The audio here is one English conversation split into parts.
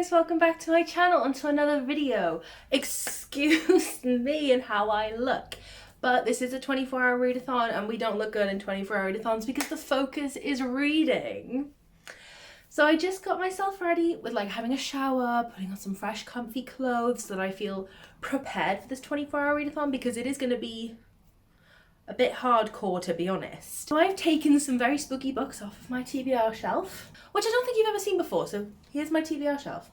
guys, welcome back to my channel and to another video. Excuse me and how I look, but this is a 24-hour readathon and we don't look good in 24-hour readathons because the focus is reading. So I just got myself ready with like having a shower, putting on some fresh comfy clothes so that I feel prepared for this 24-hour readathon because it is going to be a bit hardcore, to be honest. So I've taken some very spooky books off of my TBR shelf, which I don't think you've ever seen before, so here's my TBR shelf.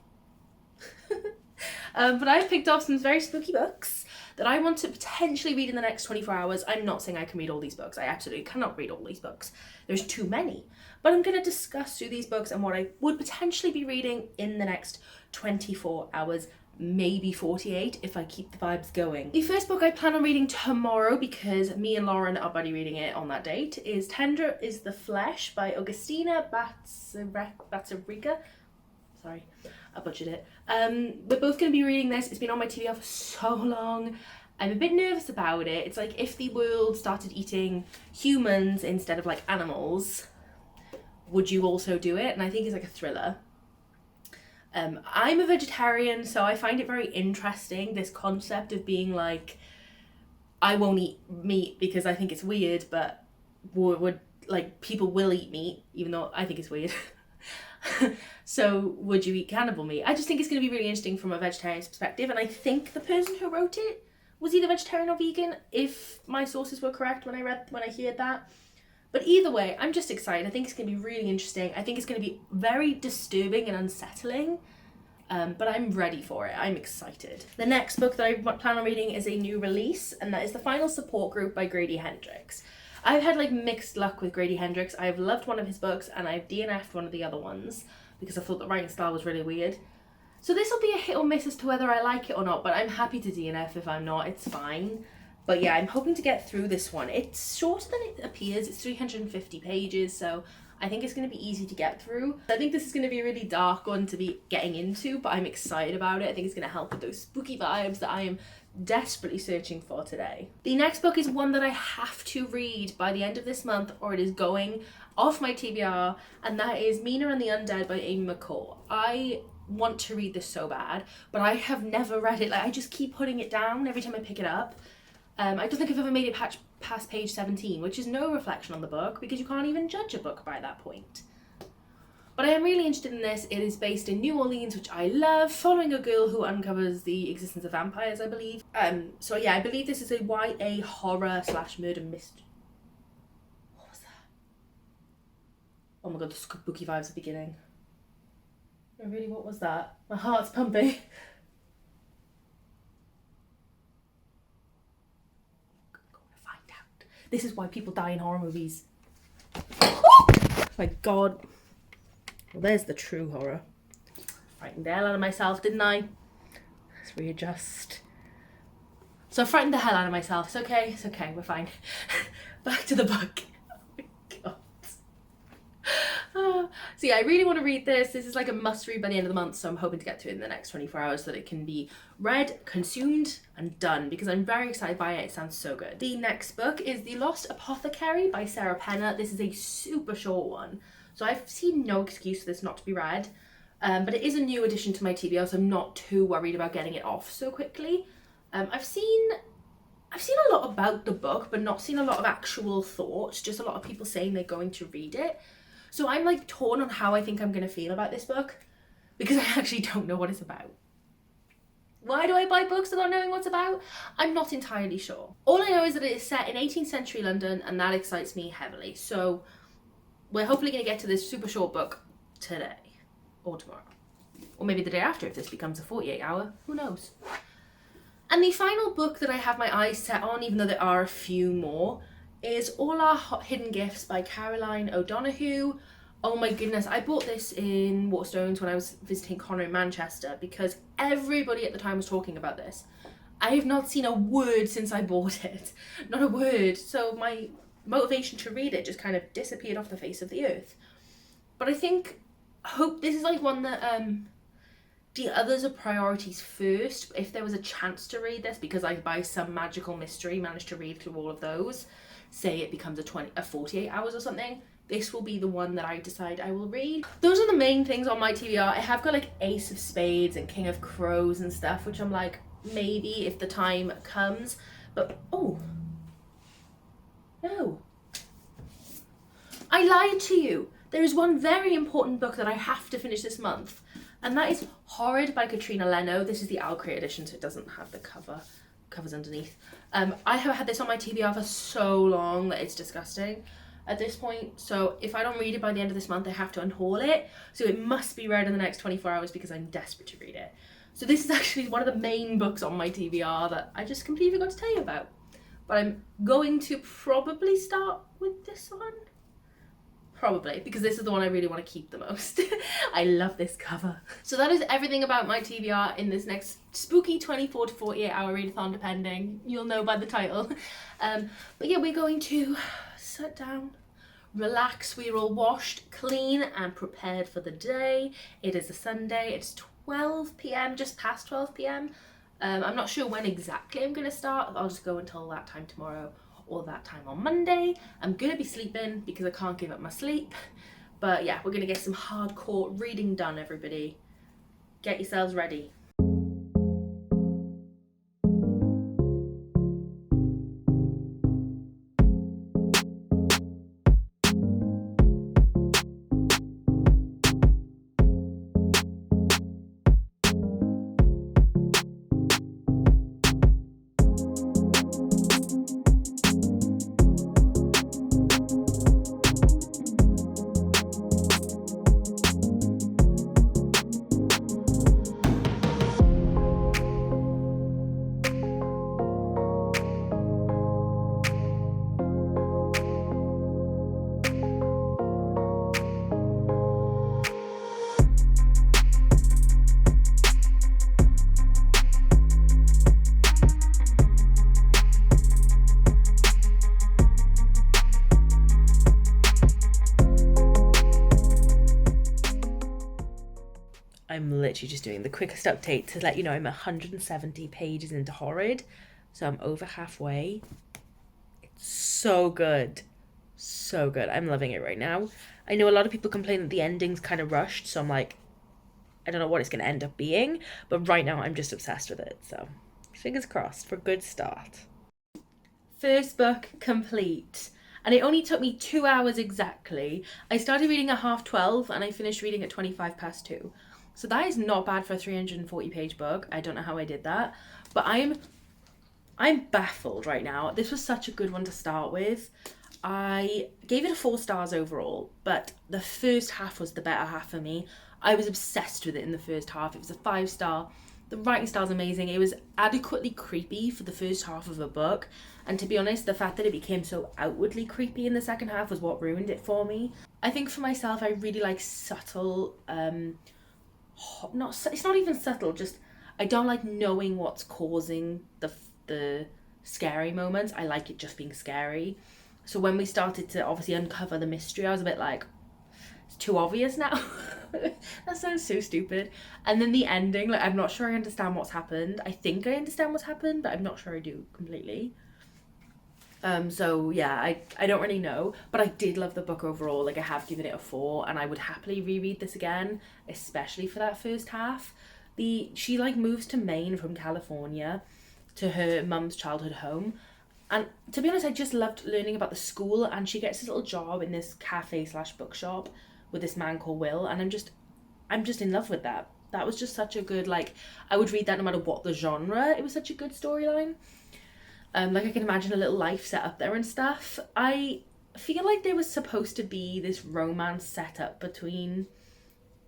But I've picked off some very spooky books that I want to potentially read in the next 24 hours. I'm not saying I can read all these books. I absolutely cannot read all these books. There's too many. But I'm going to discuss through these books and what I would potentially be reading in the next 24 hours. Maybe 48 if I keep the vibes going. The first book I plan on reading tomorrow, because me and Lauren are buddy reading it on that date, is Tender is the Flesh by Augustina Batzariga. Sorry, I butchered it. We're both going to be reading this. It's been on my TBR for so long. I'm a bit nervous about it. It's like if the world started eating humans instead of like animals, would you also do it? And I think it's like a thriller. I'm a vegetarian, so I find it very interesting, this concept of being like, I won't eat meat because I think it's weird, but would like people will eat meat, even though I think it's weird. So would you eat cannibal meat? I just think it's going to be really interesting from a vegetarian's perspective, and I think the person who wrote it was either vegetarian or vegan, if my sources were correct when I heard that. But either way, I'm just excited. I think it's going to be really interesting. I think it's going to be very disturbing and unsettling, but I'm ready for it. I'm excited. The next book that I plan on reading is a new release, and that is The Final Support Group by Grady Hendrix. I've had like mixed luck with Grady Hendrix. I've loved one of his books and I've DNF'd one of the other ones because I thought the writing style was really weird. So this will be a hit or miss as to whether I like it or not, but I'm happy to DNF if I'm not. It's fine. But yeah, I'm hoping to get through this one. It's shorter than it appears. It's 350 pages, so I think it's going to be easy to get through. I think this is going to be a really dark one to be getting into, but I'm excited about it. I think it's going to help with those spooky vibes that I am desperately searching for today. The next book is one that I have to read by the end of this month, or it is going off my TBR, and that is Mina and the Undead by McCaw. I want to read this so bad, but I have never read it. Like, I just keep putting it down every time I pick it up. I don't think I've ever made it past page 17, which is no reflection on the book because you can't even judge a book by that point. But I am really interested in this. It is based in New Orleans, which I love, following a girl who uncovers the existence of vampires, I believe. So yeah, I believe this is a YA horror / murder mystery. What was that? Oh my god, the spooky vibes at the beginning. Oh, really, what was that? My heart's pumping. This is why people die in horror movies. Oh my god. Well, there's the true horror. Frightened the hell out of myself, didn't I? Let's readjust. So I frightened the hell out of myself. It's okay, we're fine. Back to the book. Oh my god. So yeah, I really want to read this. This is like a must read by the end of the month, so I'm hoping to get to it in the next 24 hours so that it can be read, consumed, and done, because I'm very excited by it. It sounds so good. The next book is The Lost Apothecary by Sarah Penna. This is a super short one, so I've seen no excuse for this not to be read, but it is a new addition to my TBR, so I'm not too worried about getting it off so quickly. I've seen a lot about the book, but not seen a lot of actual thoughts, just a lot of people saying they're going to read it. So I'm like torn on how I think I'm going to feel about this book, because I actually don't know what it's about. Why do I buy books without knowing what it's about? I'm not entirely sure. All I know is that it is set in 18th century London, and that excites me heavily. So we're hopefully going to get to this super short book today, or tomorrow, or maybe the day after if this becomes a 48-hour, who knows. And the final book that I have my eyes set on, even though there are a few more, is All Our Hidden Gifts by Caroline O'Donoghue. Oh my goodness, I bought this in Waterstones when I was visiting Connor in Manchester because everybody at the time was talking about this. I have not seen a word since I bought it. Not a word. So my motivation to read it just kind of disappeared off the face of the earth. But I hope this is like one that the others are priorities first. If there was a chance to read this, because I by some magical mystery managed to read through all of those, say it becomes a 48 hours or something, this will be the one that I decide I will read. Those are the main things on my TBR. I have got like Ace of Spades and King of Crows and stuff, which I'm like, maybe if the time comes. But, oh, no. I lied to you. There is one very important book that I have to finish this month, and that is Horrid by Katrina Leno. This is the Owl Crate edition, so it doesn't have the covers underneath. I have had this on my TBR for so long that it's disgusting at this point. So if I don't read it by the end of this month, I have to unhaul it. So it must be read in the next 24 hours because I'm desperate to read it. So this is actually one of the main books on my TBR that I just completely forgot to tell you about. But I'm going to probably start with this one. Probably, because this is the one I really want to keep the most. I love this cover. So that is everything about my TBR in this next spooky 24 to 48 hour readathon, depending. You'll know by the title. But yeah, we're going to sit down, relax. We're all washed, clean, and prepared for the day. It is a Sunday. It's 12 p.m, just past 12 p.m. I'm not sure when exactly I'm going to start. I'll just go until that time tomorrow, or that time on Monday. I'm gonna be sleeping because I can't give up my sleep. But yeah, we're gonna get some hardcore reading done, everybody. Get yourselves ready. I'm literally just doing the quickest update to let you know I'm 170 pages into Horrid, so I'm over halfway. It's so good. So good. I'm loving it right now. I know a lot of people complain that the ending's kind of rushed, so I'm like, I don't know what it's going to end up being, but right now I'm just obsessed with it, so fingers crossed for a good start. First book complete. And it only took me 2 hours exactly. I started reading at 12:30 and I finished reading at 2. So that is not bad for a 340 page book. I don't know how I did that, but I'm baffled right now. This was such a good one to start with. I gave it a 4 stars overall, but the first half was the better half for me. I was obsessed with it in the first half. It was a 5 star. The writing style's amazing. It was adequately creepy for the first half of a book. And to be honest, the fact that it became so outwardly creepy in the second half was what ruined it for me. I think for myself, I really like subtle, it's not even subtle, just I don't like knowing what's causing the scary moments. I like it just being scary. So when we started to obviously uncover the mystery, I was a bit like, it's too obvious now. That sounds so stupid. And then the ending, like, I'm not sure I understand what's happened. I think I understand what's happened, but I'm not sure I do completely. So yeah, I don't really know, but I did love the book overall. Like, I have given it a 4, and I would happily reread this again, especially for that first half. She like moves to Maine from California to her mum's childhood home, and to be honest, I just loved learning about the school. And she gets this little job in this cafe/bookshop with this man called Will, and I'm just in love with that. That was just such a good, like, I would read that no matter what the genre. It was such a good storyline. Like, I can imagine a little life set up there and stuff. I feel like there was supposed to be this romance set up between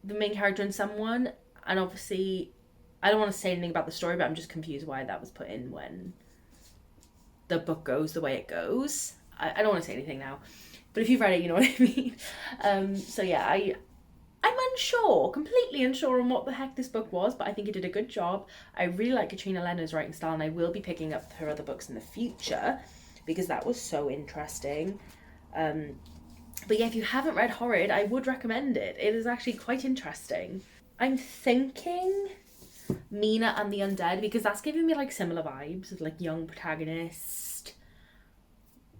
the main character and someone, and obviously I don't want to say anything about the story, but I'm just confused why that was put in when the book goes the way it goes. I don't want to say anything now, but if you've read it, you know what I mean. So yeah, I'm unsure, completely unsure on what the heck this book was, but I think it did a good job. I really like Katrina Leno's writing style, and I will be picking up her other books in the future because that was so interesting. But yeah, if you haven't read Horrid, I would recommend it. It is actually quite interesting. I'm thinking Mina and the Undead, because that's giving me like similar vibes of like young protagonist,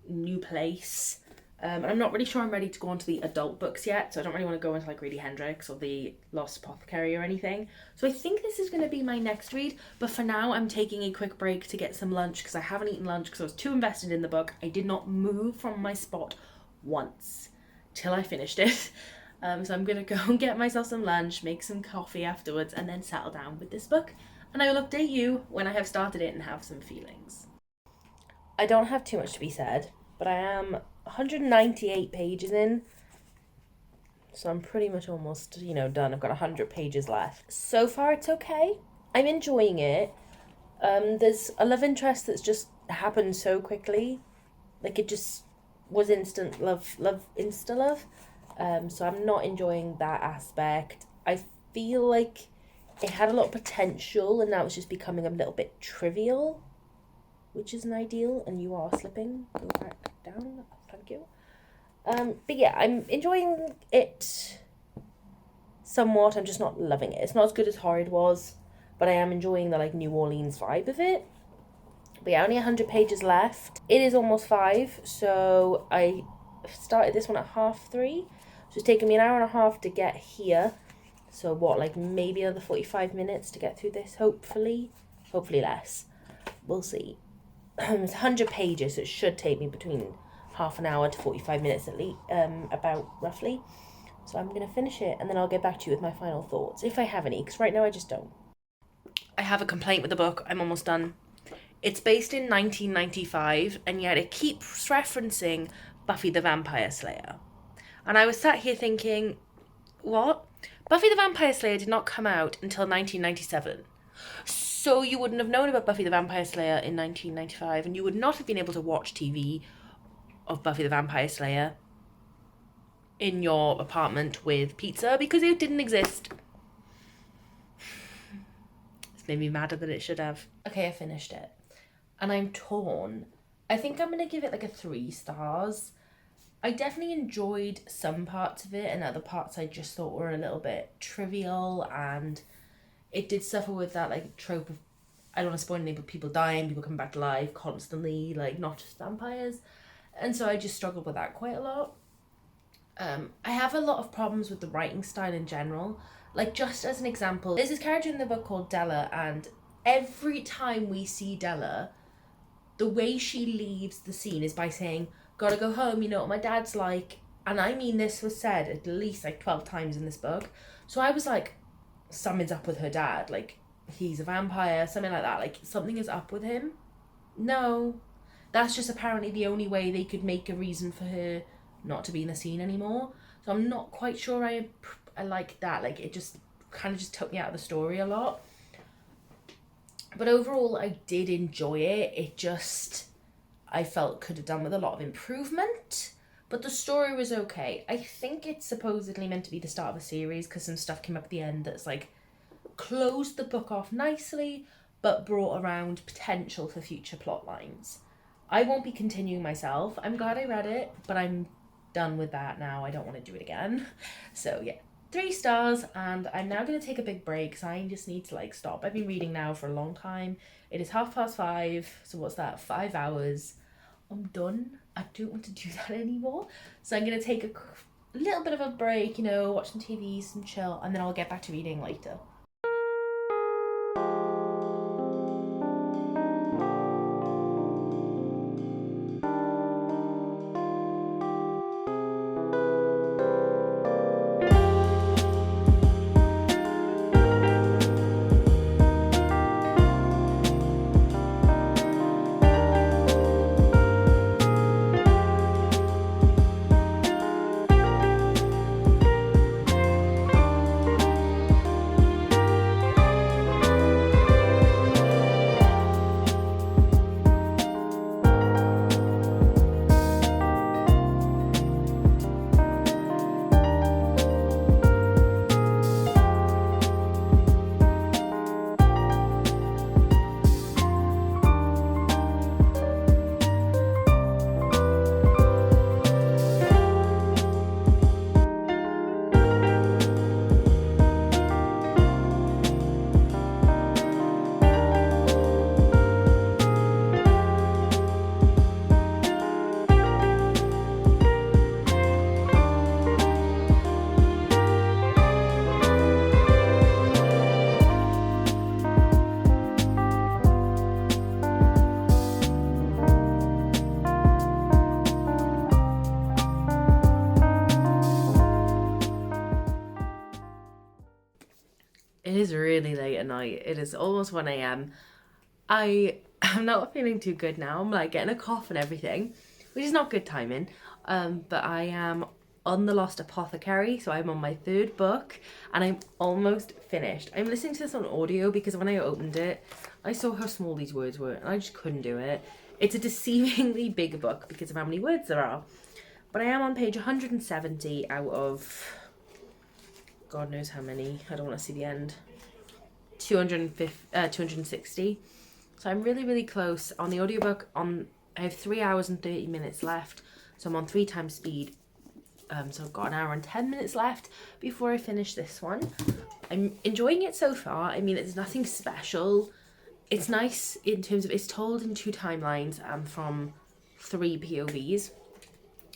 new place. And I'm not really sure I'm ready to go on to the adult books yet, so I don't really want to go into like Grady Hendrix or the Lost Apothecary or anything. So I think this is going to be my next read, but for now I'm taking a quick break to get some lunch because I haven't eaten lunch because I was too invested in the book. I did not move from my spot once till I finished it. So I'm going to go and get myself some lunch, make some coffee afterwards, and then settle down with this book. And I will update you when I have started it and have some feelings. I don't have too much to be said, but I am 198 pages in, so I'm pretty much almost, done. I've got 100 pages left. So far, it's okay. I'm enjoying it. There's a love interest that's just happened so quickly. Like, it just was instant love, insta-love. So I'm not enjoying that aspect. I feel like it had a lot of potential, and now it's just becoming a little bit trivial, which isn't ideal. And you are slipping. Go back down. Thank you. But yeah, I'm enjoying it somewhat. I'm just not loving it. It's not as good as Horrid was, but I am enjoying the like New Orleans vibe of it. But yeah, only 100 pages left. It is almost 5, so I started this one at 3:30. So it's taken me an hour and a half to get here. So what, like maybe another 45 minutes to get through this, hopefully. Hopefully less. We'll see. It's 100 pages, so it should take me between half an hour to 45 minutes at least, about roughly. So I'm going to finish it, and then I'll get back to you with my final thoughts, if I have any, because right now I just don't. I have a complaint with the book. I'm almost done. It's based in 1995, and yet it keeps referencing Buffy the Vampire Slayer. And I was sat here thinking, what? Buffy the Vampire Slayer did not come out until 1997. So you wouldn't have known about Buffy the Vampire Slayer in 1995, and you would not have been able to watch TV of Buffy the Vampire Slayer in your apartment with pizza because it didn't exist. It's made me madder than it should have. Okay, I finished it. And I'm torn. I think I'm going to give it like a 3 stars. I definitely enjoyed some parts of it, and other parts I just thought were a little bit trivial, and it did suffer with that like trope of, I don't want to spoil anything, but people dying, people coming back to life constantly, like not just vampires. And so I just struggled with that quite a lot. I have a lot of problems with the writing style in general. Like, just as an example, there's this character in the book called Della, and every time we see Della, the way she leaves the scene is by saying, gotta go home, you know what my dad's like. And I mean, this was said at least like 12 times in this book. So I was like, something's up with her dad. Like, he's a vampire, something like that. Like, something is up with him. No. That's just apparently the only way they could make a reason for her not to be in the scene anymore. So I'm not quite sure I like that. Like, it just kind of just took me out of the story a lot. But overall, I did enjoy it. It just, I felt could have done with a lot of improvement. But the story was okay. I think it's supposedly meant to be the start of a series because some stuff came up at the end that's like closed the book off nicely, but brought around potential for future plot lines. I won't be continuing myself. I'm glad I read it, but I'm done with that now. I don't want to do it again. So yeah, 3 stars, and I'm now going to take a big break because I just need to like stop. I've been reading now for a long time. It is 5:30, so what's that, 5 hours. I'm done. I don't want to do that anymore. So I'm going to take a little bit of a break, watch some TV, some chill, and then I'll get back to reading later. is really late at night. It is almost 1 a.m. I am not feeling too good now. I'm like getting a cough and everything, which is not good timing. But I am on the Lost Apothecary, so I'm on my 3rd book and I'm almost finished. I'm listening to this on audio because when I opened it, I saw how small these words were and I just couldn't do it. It's a deceivingly big book because of how many words there are. But I am on page 170 out of God knows how many. I don't want to see the end. 260. So I'm really, really close. On the audiobook, I have 3 hours and 30 minutes left. So I'm on 3 times speed. So I've got an hour and 10 minutes left before I finish this one. I'm enjoying it so far. I mean, it's nothing special. It's nice in terms of it's told in 2 timelines and from 3 POVs.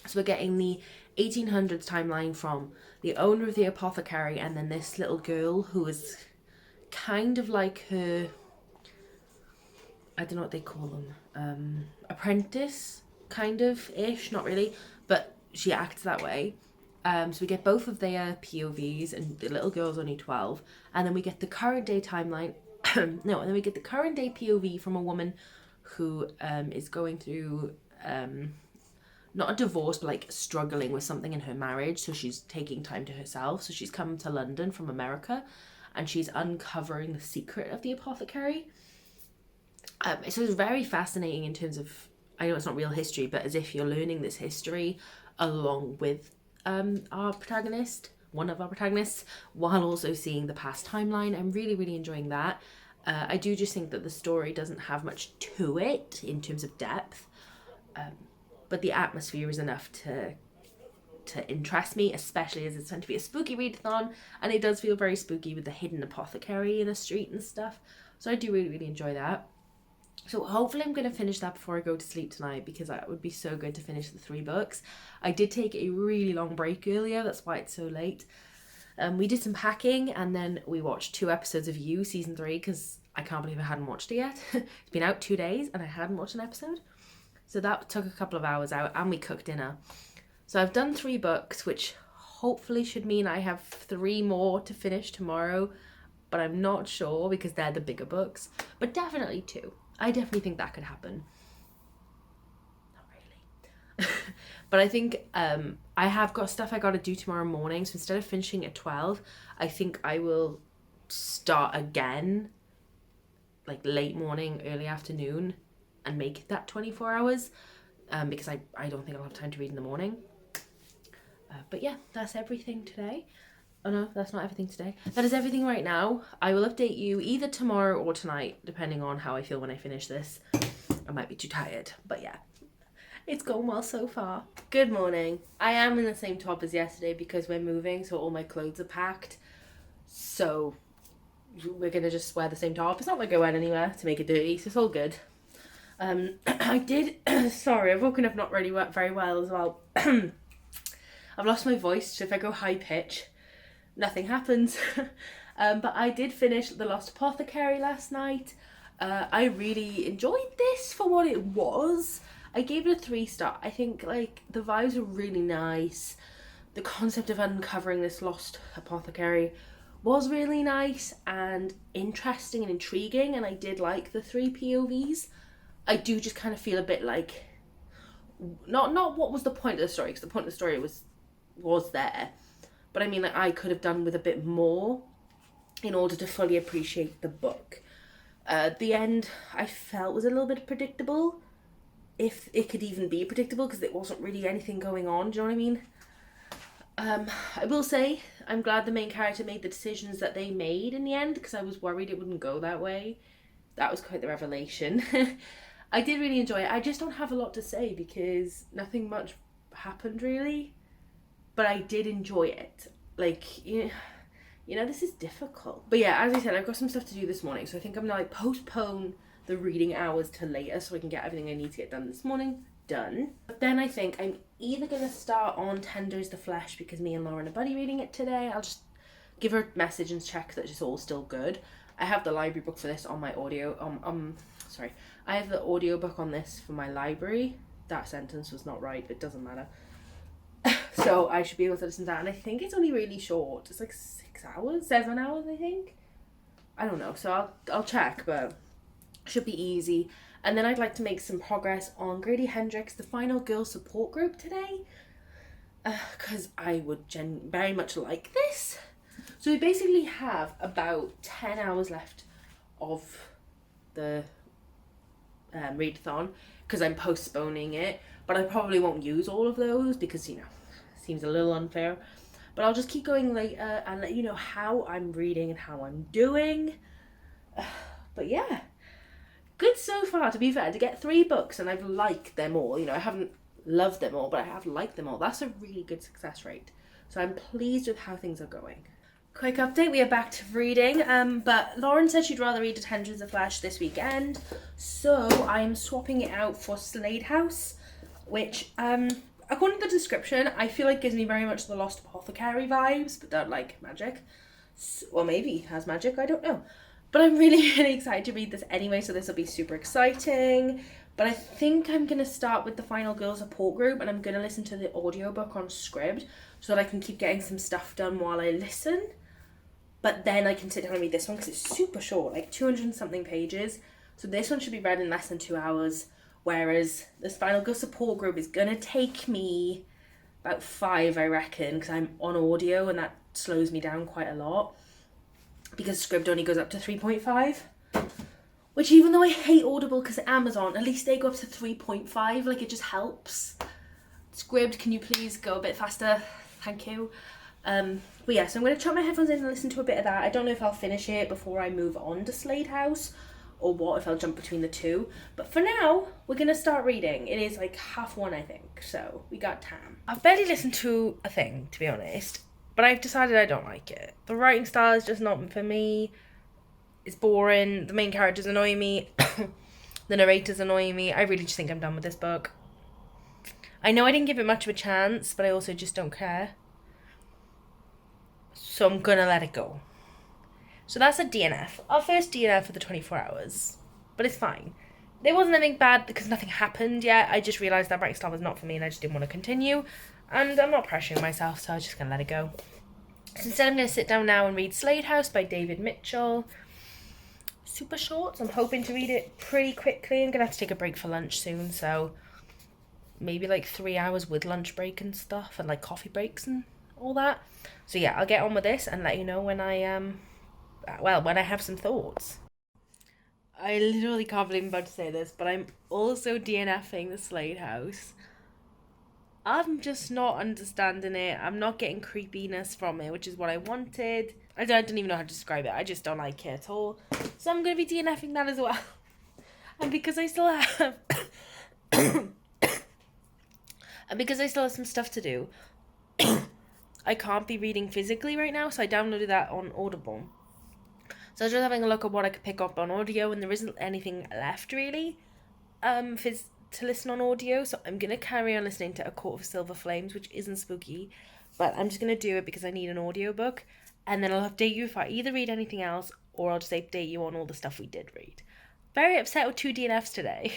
So we're getting the 1800s timeline from the owner of the apothecary and then this little girl who is kind of like her, I don't know what they call them, apprentice kind of ish, not really, but she acts that way. So we get both of their POVs and the little girl's only 12 and then we get the current day timeline and then we get the current day POV from a woman who is going through not a divorce, but like struggling with something in her marriage. So she's taking time to herself. So she's come to London from America and she's uncovering the secret of the apothecary. So it's very fascinating in terms of, I know it's not real history, but as if you're learning this history along with our protagonist, one of our protagonists, while also seeing the past timeline. I'm really, really enjoying that. I do just think that the story doesn't have much to it in terms of depth. But the atmosphere is enough to interest me, especially as it's meant to be a spooky readathon, and it does feel very spooky with the hidden apothecary in a street and stuff. So I do really, really enjoy that. So hopefully I'm going to finish that before I go to sleep tonight because that would be so good to finish the 3 books. I did take a really long break earlier, that's why it's so late. We did some packing and then we watched 2 episodes of You season 3 because I can't believe I hadn't watched it yet. It's been out 2 days and I hadn't watched an episode. So that took a couple of hours out and we cooked dinner. So I've done 3 books, which hopefully should mean I have 3 more to finish tomorrow, but I'm not sure because they're the bigger books, but definitely 2. I definitely think that could happen. Not really. But I think I have got stuff I got to do tomorrow morning. So instead of finishing at 12, I think I will start again, like late morning, early afternoon, and make it that 24 hours because I don't think I'll have time to read in the morning. But yeah, that's everything today. Oh no, that's not everything today. That is everything right now. I will update you either tomorrow or tonight, depending on how I feel when I finish this. I might be too tired, but yeah. It's gone well so far. Good morning. I am in the same top as yesterday because we're moving, so all my clothes are packed. So we're going to just wear the same top. It's not like I went anywhere to make it dirty, so it's all good. I did, sorry, I've woken up not really very well as well. I've lost my voice, so if I go high pitch, nothing happens. But I did finish The Lost Apothecary last night. I really enjoyed this for what it was. I gave it a 3-star. I think like the vibes were really nice. The concept of uncovering this lost apothecary was really nice and interesting and intriguing, and I did like the 3 POVs. I do just kind of feel a bit like not what was the point of the story, because the point of the story was there, but I mean like I could have done with a bit more in order to fully appreciate the book. The end I felt was a little bit predictable, if it could even be predictable, because there wasn't really anything going on, do you know what I mean? I will say I'm glad the main character made the decisions that they made in the end, because I was worried it wouldn't go that way. That was quite the revelation. I did really enjoy it. I just don't have a lot to say because nothing much happened really, but I did enjoy it. Like, you know, this is difficult. But yeah, as I said, I've got some stuff to do this morning, so I think I'm gonna like postpone the reading hours to later so I can get everything I need to get done this morning done. But then I think I'm either gonna start on Tenders the Flesh because me and Lauren are buddy reading it today. I'll just give her a message and check that it's all still good. I have the library book for this on my audio. I have the audiobook on this for my library. That sentence was not right, but it doesn't matter. So I should be able to listen to that, and I think it's only really short. It's like 6 hours, 7 hours, I think. I don't know, so I'll check, but should be easy. And then I'd like to make some progress on Grady Hendrix, the final girl support group today, because I would very much like this. So we basically have about 10 hours left of the readathon, because I'm postponing it, but I probably won't use all of those because, you know, seems a little unfair. But I'll just keep going later and let you know how I'm reading and how I'm doing. But yeah, good so far, to be fair. To get 3 books and I've liked them all. You know, I haven't loved them all, but I have liked them all. That's a really good success rate. So I'm pleased with how things are going. Quick update, we are back to reading, but Lauren said she'd rather read Attentions of Flash this weekend, so I'm swapping it out for Slade House, which, according to the description, I feel like gives me very much the Lost Apothecary vibes, but don't like magic. Or maybe has magic, I don't know. But I'm really, really excited to read this anyway, so this will be super exciting. But I think I'm going to start with the Final Girl support group, and I'm going to listen to the audiobook on Scribd, so that I can keep getting some stuff done while I listen. But then I can sit down and read this one because it's super short, like 200 and something pages. So this one should be read in less than 2 hours. Whereas this Final Girl support group is going to take me about 5, I reckon, because I'm on audio and that slows me down quite a lot. Because Scribd only goes up to 3.5. Which, even though I hate Audible because of Amazon, at least they go up to 3.5. Like, it just helps. Scribd, can you please go a bit faster? Thank you. But yeah, so I'm going to chuck my headphones in and listen to a bit of that. I don't know if I'll finish it before I move on to Slade House, or what, if I'll jump between the two. But for now, we're going to start reading. It is like 1:30, I think, so we got time. I've barely listened to a thing, to be honest, but I've decided I don't like it. The writing style is just not for me. It's boring. The main characters annoy me. The narrators annoy me. I really just think I'm done with this book. I know I didn't give it much of a chance, but I also just don't care. So I'm gonna let it go. So that's a DNF. Our first DNF for the 24 hours. But it's fine. There wasn't anything bad because nothing happened yet. I just realised that writing style was not for me and I just didn't want to continue. And I'm not pressuring myself, so I'm just gonna let it go. So instead I'm gonna sit down now and read Slade House by David Mitchell. Super short, so I'm hoping to read it pretty quickly. I'm gonna have to take a break for lunch soon, so maybe like 3 hours with lunch break and stuff, and like coffee breaks and all that. So yeah, I'll get on with this and let you know when I when I have some thoughts. I literally can't believe I'm about to say this, but I'm also DNFing the Slade House. I'm just not understanding it. I'm not getting creepiness from it, which is what I wanted. I don't even know how to describe it. I just don't like it at all. So I'm going to be DNFing that as well. And because I still have... and because I still have some stuff to do, I can't be reading physically right now, so I downloaded that on Audible. So I was just having a look at what I could pick up on audio, and there isn't anything left, really, to listen on audio. So I'm going to carry on listening to A Court of Silver Flames, which isn't spooky, but I'm just going to do it because I need an audiobook, and then I'll update you if I either read anything else, or I'll just update you on all the stuff we did read. Very upset with 2 DNFs today.